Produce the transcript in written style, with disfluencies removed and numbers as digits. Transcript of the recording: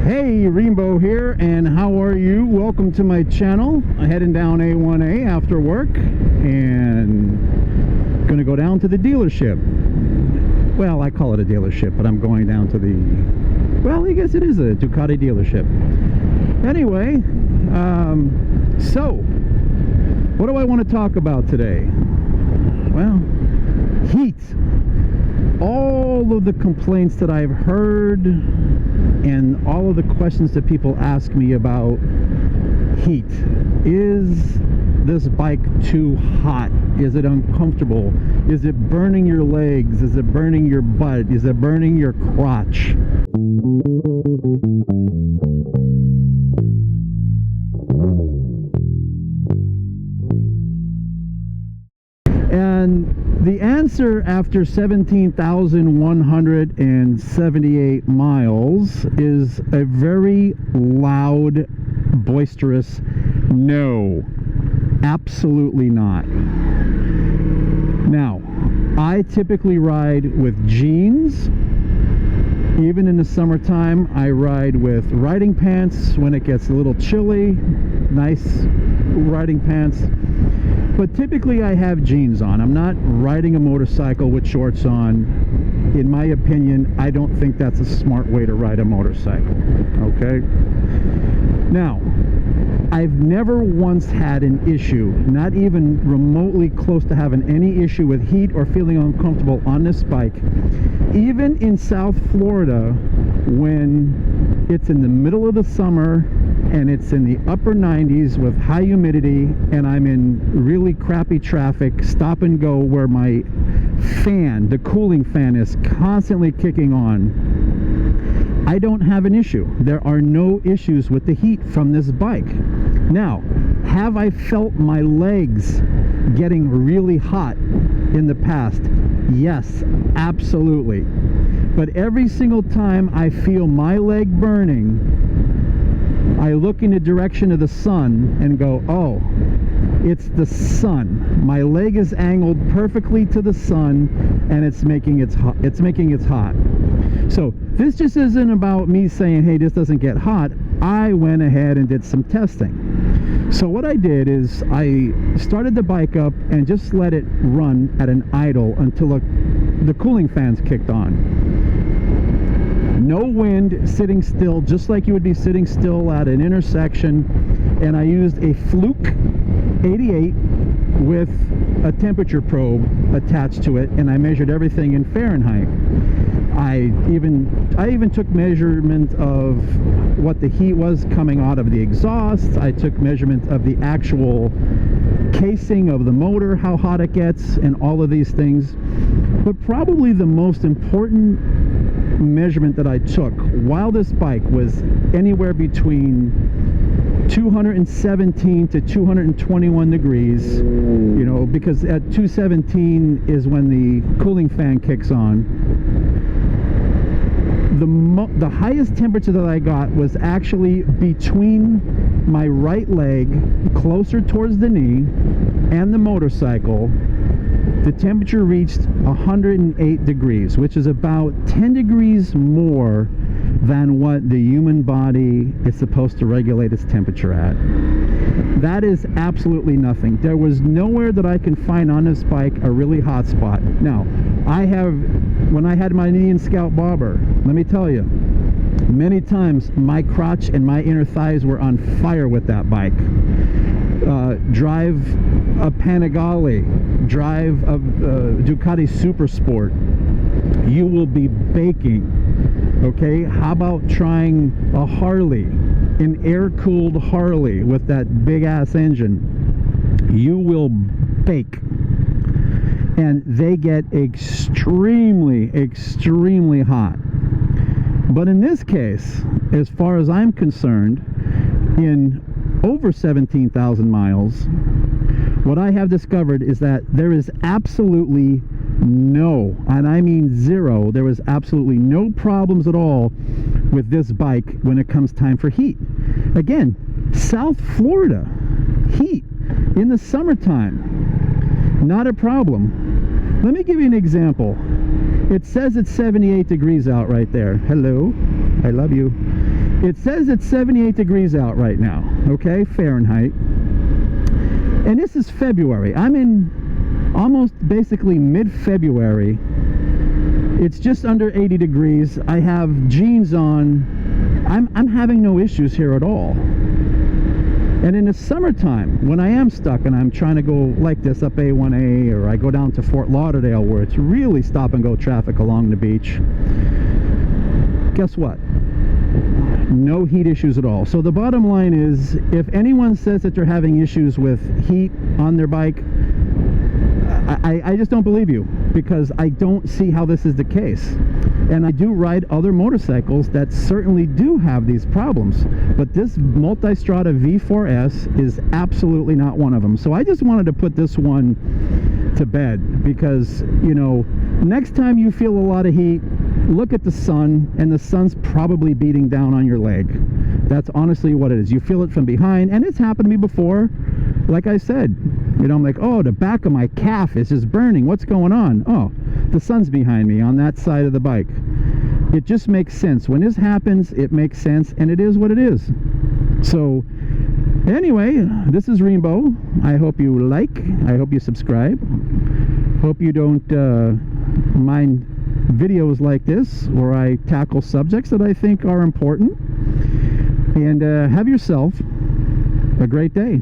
Hey, Rainbow here, and how are you? Welcome to my channel. I'm heading down A1A after work and gonna go down to the dealership. Well, I call it a dealership, but I'm going down to the, well, I guess it is a Ducati dealership. Anyway, so what do I want to talk about today? Well, heat. All of the complaints that I've heard and all of the questions that people ask me about heat. Is this bike too hot? Is it uncomfortable? Is it burning your legs? Is it burning your butt? Is it burning your crotch? And the answer after 17,178 miles is a very loud, boisterous no. Absolutely not. Now, I typically ride with jeans. Even in the summertime, I ride with riding pants when it gets a little chilly. Nice riding pants. But typically I have jeans on. I'm not riding a motorcycle with shorts on. In my opinion, I don't think that's a smart way to ride a motorcycle. Okay? Now, I've never once had an issue, not even remotely close to having any issue with heat or feeling uncomfortable on this bike. Even in South Florida, when it's in the middle of the summer and it's in the upper 90s with high humidity and I'm in really crappy traffic, stop and go, where my fan, the cooling fan, is constantly kicking on, I don't have an issue. There are no issues with the heat from this bike. Now, have I felt my legs getting really hot in the past? Yes, absolutely. But every single time I feel my leg burning, I look in the direction of the sun and go, oh, it's the sun. My leg is angled perfectly to the sun and it's making it hot. So this just isn't about me saying, hey, this doesn't get hot. I went ahead and did some testing. So what I did is I started the bike up and just let it run at an idle until the cooling fans kicked on. No wind, sitting still, just like you would be sitting still at an intersection. And I used a Fluke 88 with a temperature probe attached to it, and I measured everything in Fahrenheit. I even took measurement of what the heat was coming out of the exhaust. I took measurement of the actual casing of the motor, how hot it gets, and all of these things. But probably the most important measurement that I took while this bike was anywhere between 217 to 221 degrees, you know, because at 217 is when the cooling fan kicks on. The highest temperature that I got was actually between my right leg, closer towards the knee, and the motorcycle. The temperature reached 108 degrees, which is about 10 degrees more than what the human body is supposed to regulate its temperature at. That is absolutely nothing. There was nowhere that I can find on this bike a really hot spot. Now, when I had my Indian Scout Bobber, let me tell you, many times my crotch and my inner thighs were on fire with that bike. Drive a Panigale, drive a Ducati Super Sport, you will be baking. Okay, how about trying a Harley, an air-cooled Harley with that big-ass engine? You will bake. And they get extremely, extremely hot. But in this case, as far as I'm concerned, in over 17,000 miles, what I have discovered is that there is absolutely no, and I mean zero, there was absolutely no problems at all with this bike when it comes time for heat. Again, South Florida, heat in the summertime, not a problem. Let me give you an example. It says it's 78 degrees out right there. Hello. I love you. It says it's 78 degrees out right now, okay, Fahrenheit. And this is February. I'm in almost basically mid-February. It's just under 80 degrees. I have jeans on. I'm having no issues here at all. And in the summertime, when I am stuck and I'm trying to go like this up A1A, or I go down to Fort Lauderdale where it's really stop and go traffic along the beach, guess what? No heat issues at all. So the bottom line is, if anyone says that they're having issues with heat on their bike, I just don't believe you, because I don't see how this is the case. And I do ride other motorcycles that certainly do have these problems, but this Multistrada V4S is absolutely not one of them. So I just wanted to put this one to bed, because, you know, next time you feel a lot of heat, look at the sun, and the sun's probably beating down on your leg. That's honestly what it is. You feel it from behind, and it's happened to me before. Like I said, you know, I'm like, oh, the back of my calf is just burning. What's going on? Oh, the sun's behind me on that side of the bike. It just makes sense. When this happens, it makes sense, and it is what it is. So anyway, this is Rainbow. I hope you like. I hope you subscribe. Hope you don't mind videos like this where I tackle subjects that I think are important. And have yourself a great day.